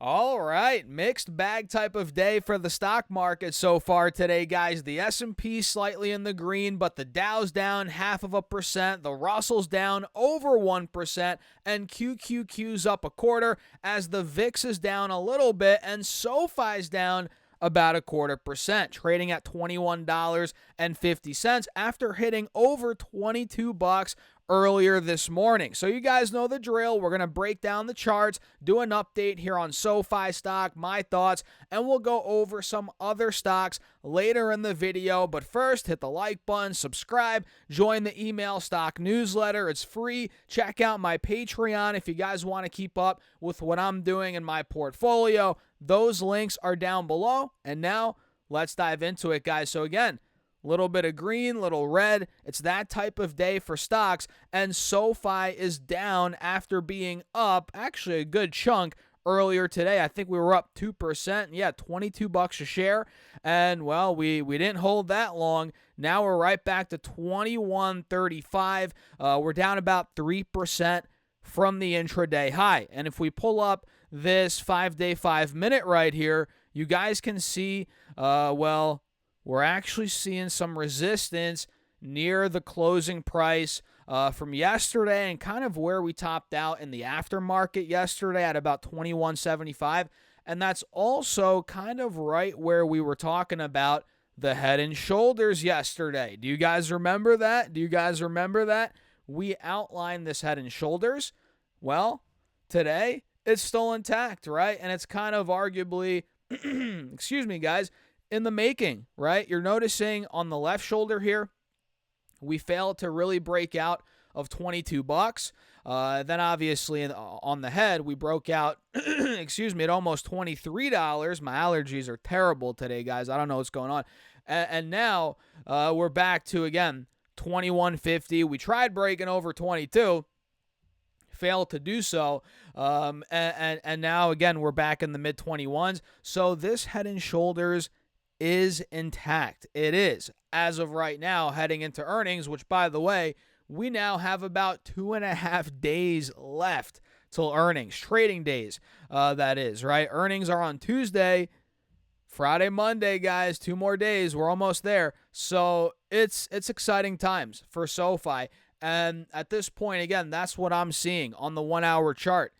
All right, mixed bag type of day for the stock market so far today, guys. The S&P slightly in the green, but the Dow's down 0.5%, the Russell's down over 1%, and QQQ's up 0.25 as the VIX is down a little bit and SoFi's down about 0.25%, trading at $21.50 after hitting over $22 earlier this morning. So you guys know the drill. We're going to break down the charts, do an update here on SoFi stock, my thoughts, and we'll go over some other stocks later in the video. But first, hit the like button, subscribe, join the email stock newsletter. It's free. Check out my Patreon if you guys want to keep up with what I'm doing in my portfolio. Those links are down below. And now let's dive into it, guys. So again, little bit of green, little red. It's that type of day for stocks, and SoFi is down after being up actually a good chunk earlier today. I think we were up 2%. Yeah, $22 a share. And, well, we didn't hold that long. Now we're right back to $21.35. We're down about 3% from the intraday high. And if we pull up this 5-day, 5-minute right here, you guys can see, we're actually seeing some resistance near the closing price from yesterday and kind of where we topped out in the aftermarket yesterday at about $21.75. And that's also kind of right where we were talking about the head and shoulders yesterday. Do you guys remember that? We outlined this head and shoulders. Well, today it's still intact, right? And it's kind of arguably, excuse me, guys, in the making, right? You're noticing on the left shoulder here, we failed to really break out of $22. Then obviously on the head, we broke out, at almost $23. My allergies are terrible today, guys. I don't know what's going on. And now we're back to, again, $21.50. We tried breaking over 22, failed to do so, and now, again, we're back in the mid-21s. So this head and shoulders is intact. It is, as of right now, heading into earnings, which, by the way, we now have about 2.5 days left till earnings, trading days, that is, right? Earnings are on Tuesday, Friday, Monday, guys, 2 more days. We're almost there. So it's exciting times for SoFi. And at this point, again, that's what I'm seeing on the 1-hour chart.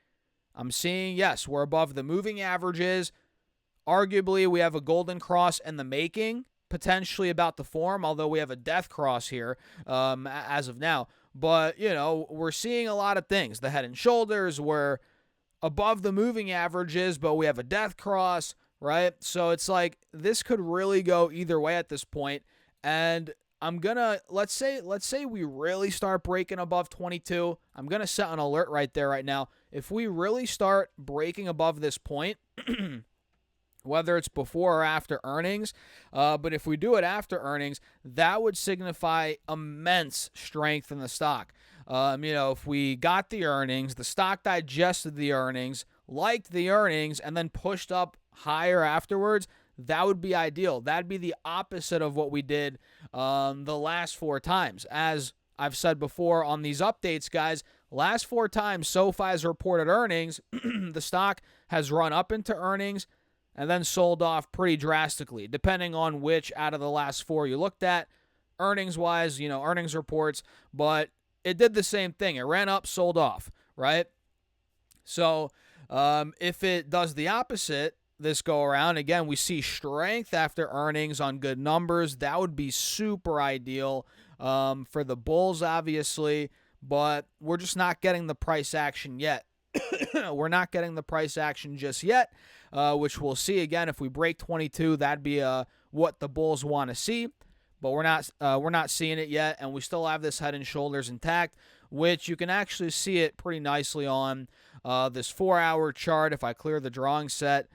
I'm seeing, yes, we're above the moving averages. Arguably, we have a golden cross in the making, potentially about to form, although we have a death cross here as of now. But, we're seeing a lot of things. The head and shoulders were above the moving averages, but we have a death cross, right? So it's like this could really go either way at this point. And I'm going to, let's say we really start breaking above 22. I'm going to set an alert right there right now. If we really start breaking above this point, whether it's before or after earnings, but if we do it after earnings, that would signify immense strength in the stock. If we got the earnings, the stock digested the earnings, liked the earnings, and then pushed up higher afterwards, that would be ideal. That'd be the opposite of what we did the last 4 times. As I've said before on these updates, guys, last 4 times SoFi's reported earnings, the stock has run up into earnings and then sold off pretty drastically, depending on which out of the last 4 you looked at, earnings-wise, earnings reports, but it did the same thing. It ran up, sold off, right? So if it does the opposite this go-around, again, we see strength after earnings on good numbers. That would be super ideal for the bulls, obviously, but we're just not getting the price action yet. We're not getting the price action just yet, which we'll see. Again, if we break 22, that'd be what the bulls want to see, but we're not seeing it yet, and we still have this head and shoulders intact, which you can actually see it pretty nicely on this 4-hour chart. If I clear the drawing set,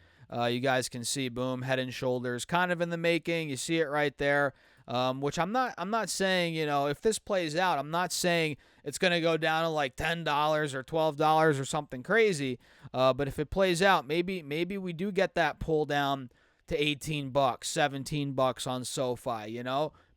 you guys can see, boom, head and shoulders kind of in the making. You see it right there. Which I'm not saying, if this plays out, I'm not saying it's going to go down to like $10 or $12 or something crazy. But if it plays out, maybe we do get that pull down to $18, $17 on SoFi,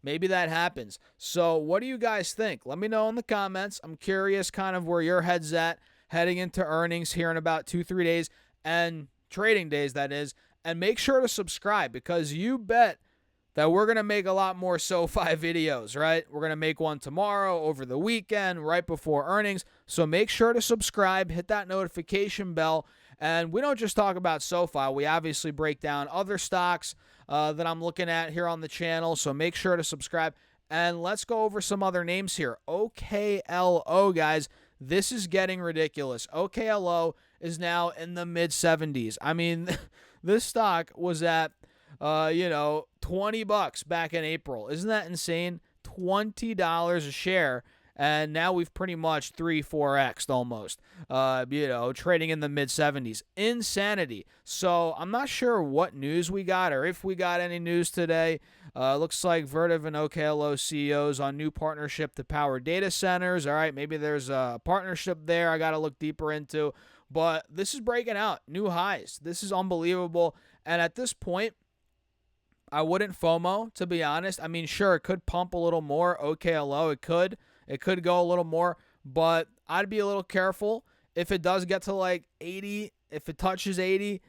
maybe that happens. So what do you guys think? Let me know in the comments. I'm curious kind of where your head's at heading into earnings here in about 2-3 days. And trading days, that is. And make sure to subscribe, because you bet that we're going to make a lot more SoFi videos, right? We're going to make one tomorrow, over the weekend, right before earnings. So make sure to subscribe, hit that notification bell. And we don't just talk about SoFi. We obviously break down other stocks that I'm looking at here on the channel. So make sure to subscribe. And let's go over some other names here. OKLO, guys. This is getting ridiculous. OKLO is now in the mid-70s. I mean, this stock was at, $20 back in April. Isn't that insane? $20 a share. And now we've pretty much 3-4x'd almost, trading in the mid-70s. Insanity. So I'm not sure what news we got, or if we got any news today. Looks like Vertiv and OKLO CEOs on new partnership to power data centers. All right, maybe there's a partnership there I got to look deeper into. But this is breaking out new highs. This is unbelievable. And at this point, I wouldn't FOMO, to be honest. I mean, sure, it could pump a little more. OKLO, it could. It could go a little more, but I'd be a little careful. If it does get to like 80, if it touches 80,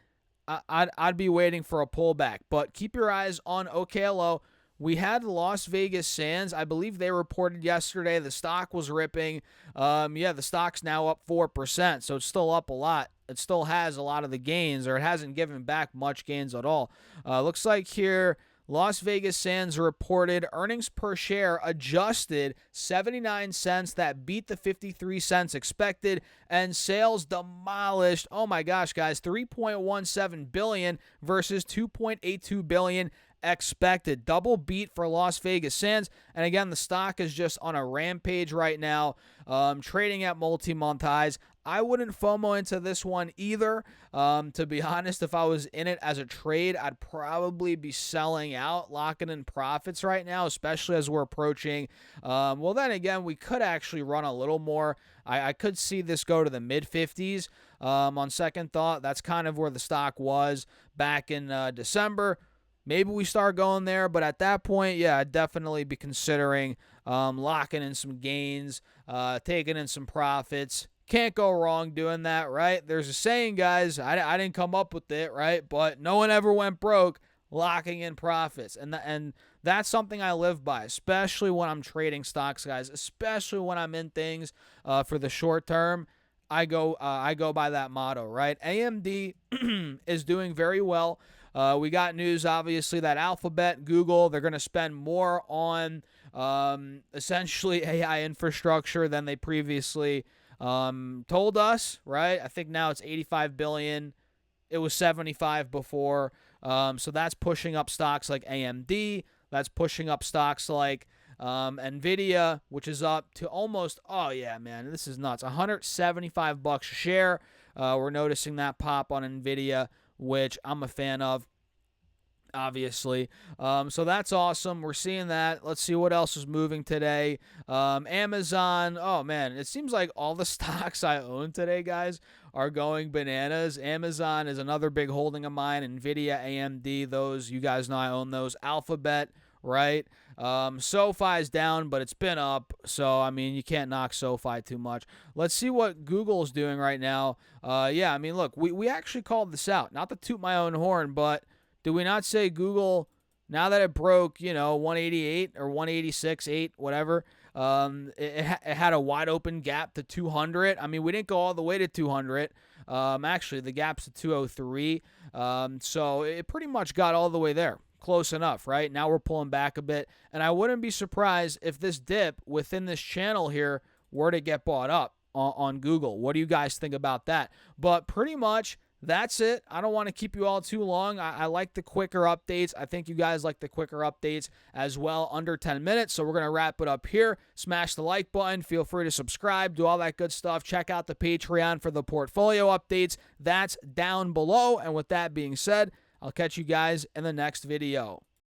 I'd be waiting for a pullback. But keep your eyes on OKLO. We had Las Vegas Sands. I believe they reported yesterday the stock was ripping. The stock's now up 4%, so it's still up a lot. It still has a lot of the gains, or it hasn't given back much gains at all. Looks like here, Las Vegas Sands reported earnings per share adjusted 79 cents. That beat the 53 cents expected, and sales demolished. Oh my gosh, guys, $3.17 billion versus $2.82 billion expected. Double beat for Las Vegas Sands. And again, the stock is just on a rampage right now, trading at multi-month highs. I wouldn't FOMO into this one either. To be honest, if I was in it as a trade, I'd probably be selling out, locking in profits right now, especially as we're approaching. Then again, we could actually run a little more. I could see this go to the mid-50s on second thought. That's kind of where the stock was back in December. Maybe we start going there, but at that point, yeah, I'd definitely be considering locking in some gains, taking in some profits. Can't go wrong doing that, right? There's a saying, guys, I didn't come up with it, right? But no one ever went broke locking in profits. And that's something I live by, especially when I'm trading stocks, guys, especially when I'm in things for the short term. I go by that motto, right? AMD is doing very well. We got news, obviously, that Alphabet, Google, they're going to spend more on essentially AI infrastructure than they previously told us, right? I think now it's $85 billion. It was $75 before. So that's pushing up stocks like AMD. That's pushing up stocks like NVIDIA, which is up to almost, oh yeah, man, this is nuts, $175 a share. We're noticing that pop on NVIDIA, which I'm a fan of, obviously. So that's awesome. We're seeing that. Let's see what else is moving today. Amazon. Oh, man. It seems like all the stocks I own today, guys, are going bananas. Amazon is another big holding of mine. NVIDIA, AMD, those, you guys know I own those. Alphabet, right? SoFi is down, but it's been up. So, I mean, you can't knock SoFi too much. Let's see what Google's doing right now. Look, we actually called this out. Not to toot my own horn, but did we not say Google, now that it broke, 188 or 186.8, whatever, it had a wide open gap to 200. I mean, we didn't go all the way to 200. Actually, the gap's to 203. So it pretty much got all the way there. Close enough, right? Now we're pulling back a bit. And I wouldn't be surprised if this dip within this channel here were to get bought up on Google. What do you guys think about that? But pretty much, that's it. I don't want to keep you all too long. I like the quicker updates. I think you guys like the quicker updates as well, under 10 minutes. So we're going to wrap it up here. Smash the like button. Feel free to subscribe. Do all that good stuff. Check out the Patreon for the portfolio updates. That's down below. And with that being said, I'll catch you guys in the next video.